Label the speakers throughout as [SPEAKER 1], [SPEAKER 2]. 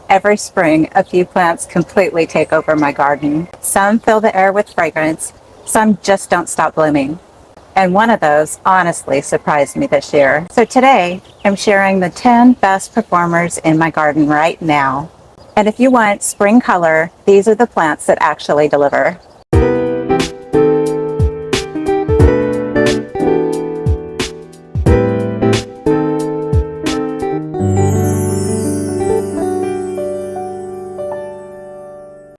[SPEAKER 1] Every spring, a few plants completely take over my garden. Some fill the air with fragrance, some just don't stop blooming. And one of those honestly surprised me this year. So today, I'm sharing the 10 best performers in my garden right now. And if you want spring color, these are the plants that actually deliver.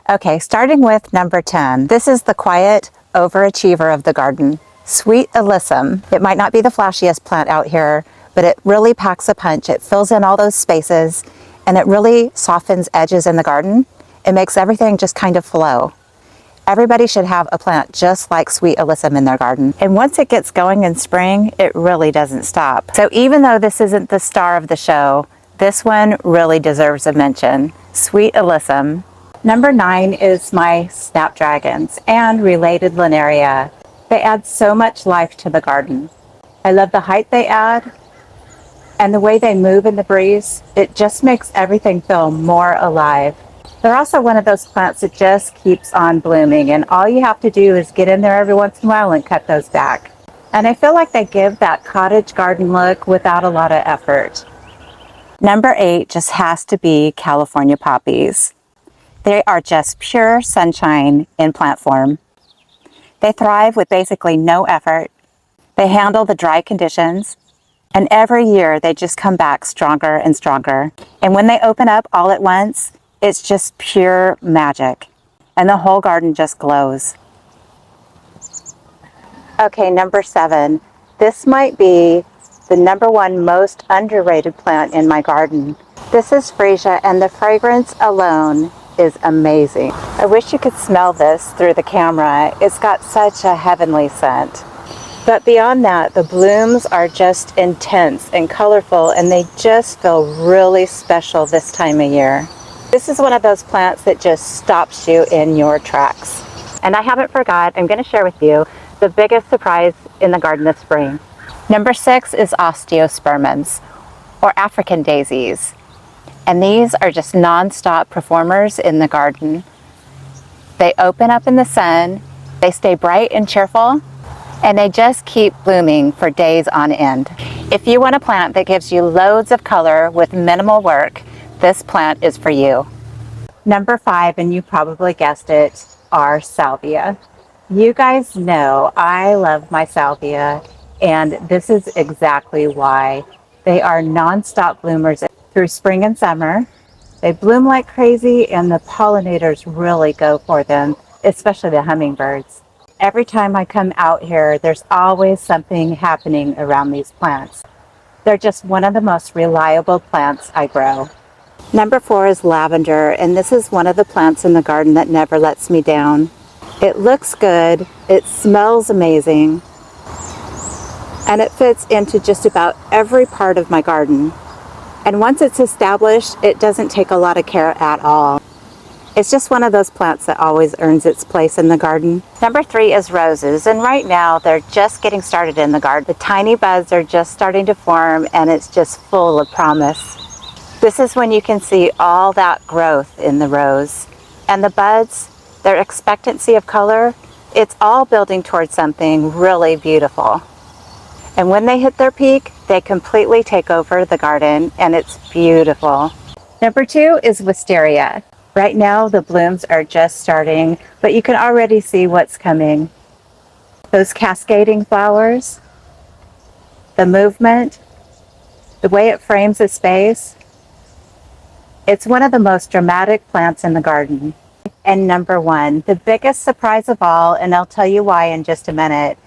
[SPEAKER 1] Okay, starting with number 10. This is the quiet overachiever of the garden, sweet Alysum. It might not be the flashiest plant out here, but it really packs a punch. It fills in all those spaces, and it really softens edges in the garden. It makes everything just kind of flow. Everybody should have a plant just like sweet Alysum in their garden. And once it gets going in spring, it really doesn't stop. So even though this isn't the star of the show, this one really deserves a mention. Sweet Alysum. Number 9 is my Snapdragons and related Wisteria. They add so much life to the garden. I love the height they add and the way they move in the breeze. It just makes everything feel more alive. They're also one of those plants that just keeps on blooming, and all you have to do is get in there every once in a while and cut those back. And I feel like they give that cottage garden look without a lot of effort. Number 8 just has to be California poppies. They are just pure sunshine in plant form. They thrive with basically no effort. They handle the dry conditions, and every year they just come back stronger and stronger. And when they open up all at once, it's just pure magic, and the whole garden just glows. Okay, number 7. This might be the number 1 most underrated plant in my garden. This is freesia, and the fragrance alone is amazing. I wish you could smell this through the camera. It's got such a heavenly scent. But beyond that, the blooms are just intense and colorful, and they just feel really special this time of year. This is one of those plants that just stops you in your tracks. And I haven't forgot, I'm going to share with you the biggest surprise in the garden this spring. Number 6 is osteospermums, or African daisies. And these are just non-stop performers in the garden. They open up in the sun, they stay bright and cheerful, and they just keep blooming for days on end. If you want a plant that gives you loads of color with minimal work, this plant is for you. Number 5, and you probably guessed it, are Salvia. You guys know I love my Salvia, and this is exactly why. They are non-stop bloomers through spring and summer. They bloom like crazy, and the pollinators really go for them, especially the hummingbirds. Every time I come out here, there's always something happening around these plants. They're just one of the most reliable plants I grow. Number 4 is lavender, and this is one of the plants in the garden that never lets me down. It looks good, it smells amazing, and it fits into just about every part of my garden. And once it's established, it doesn't take a lot of care at all. It's just one of those plants that always earns its place in the garden. Number 3 is roses, and right now they're just getting started in the garden. The tiny buds are just starting to form, and it's just full of promise. This is when you can see all that growth in the rose. And the buds, their expectancy of color, it's all building towards something really beautiful. And when they hit their peak, they completely take over the garden, and it's beautiful. Number 2 is Wisteria. Right now, the blooms are just starting, but you can already see what's coming. Those cascading flowers, the movement, the way it frames a space. It's one of the most dramatic plants in the garden. And number 1, the biggest surprise of all, and I'll tell you why in just a minute,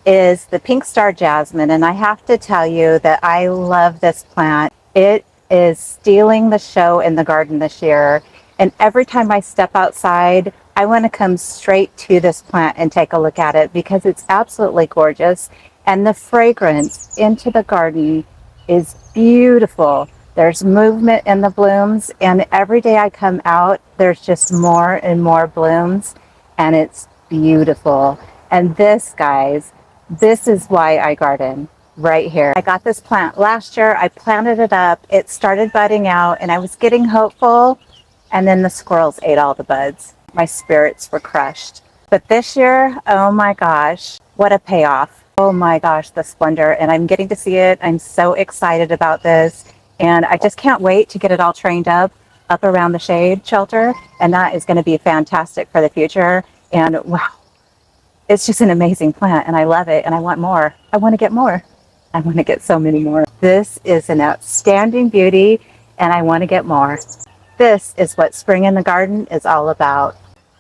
[SPEAKER 1] is the pink star jasmine. And I have to tell you that I love this plant. It is stealing the show in the garden this year. And every time I step outside, I want to come straight to this plant and take a look at it because it's absolutely gorgeous. And the fragrance into the garden is beautiful. There's movement in the blooms, and every day I come out, there's just more and more blooms, and it's beautiful. And this, guys, this is why I garden right here. I got this plant last year. I planted it up. It started budding out, and I was getting hopeful, and then the squirrels ate all the buds. My spirits were crushed. But this year, oh my gosh, what a payoff. Oh my gosh, the splendor, and I'm getting to see it. I'm so excited about this, and I just can't wait to get it all trained up around the shade shelter, and that is going to be fantastic for the future. And wow, it's just an amazing plant, and I love it, and I want more. I want to get more. I want to get so many more. This is an outstanding beauty, and I want to get more. This is what spring in the garden is all about.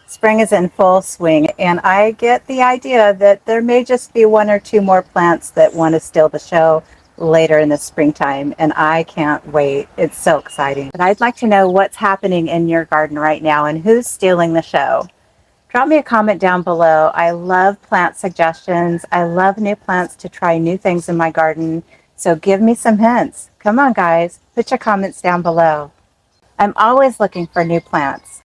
[SPEAKER 1] Spring is in full swing, and I get the idea that there may just be one or two more plants that want to steal the show later in the springtime, and I can't wait. It's so exciting. But I'd like to know what's happening in your garden right now and who's stealing the show. Drop me a comment down below. I love plant suggestions. I love new plants to try new things in my garden. So give me some hints. Come on, guys. Put your comments down below. I'm always looking for new plants.